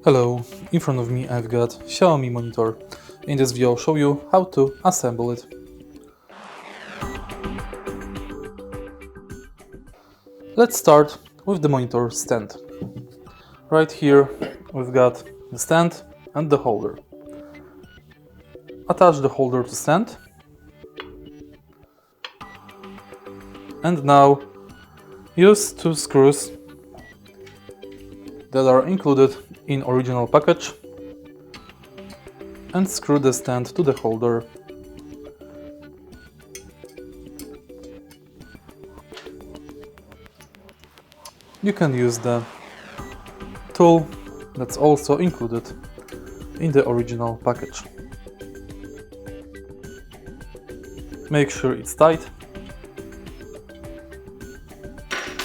Hello, in front of me I've got Xiaomi monitor. In this video I'll show you how to assemble it. Let's start with the monitor stand. Right here we've got the stand and the holder. Attach the holder to stand. And now use two screws that are included in original package and screw the stand to the holder. You can use the tool that's also included in the original package. Make sure it's tight.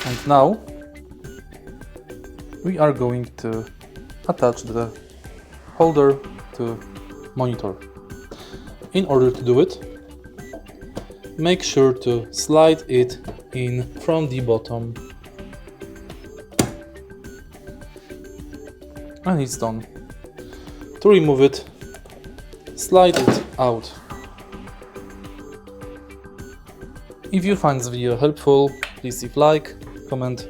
And now we are going to attach the holder to monitor. In order to do it, make sure to slide it in from the bottom. And it's done. To remove it, slide it out. If you find this video helpful, please leave like, comment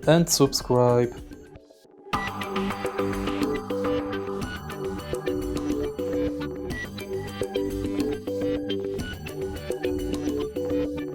and subscribe.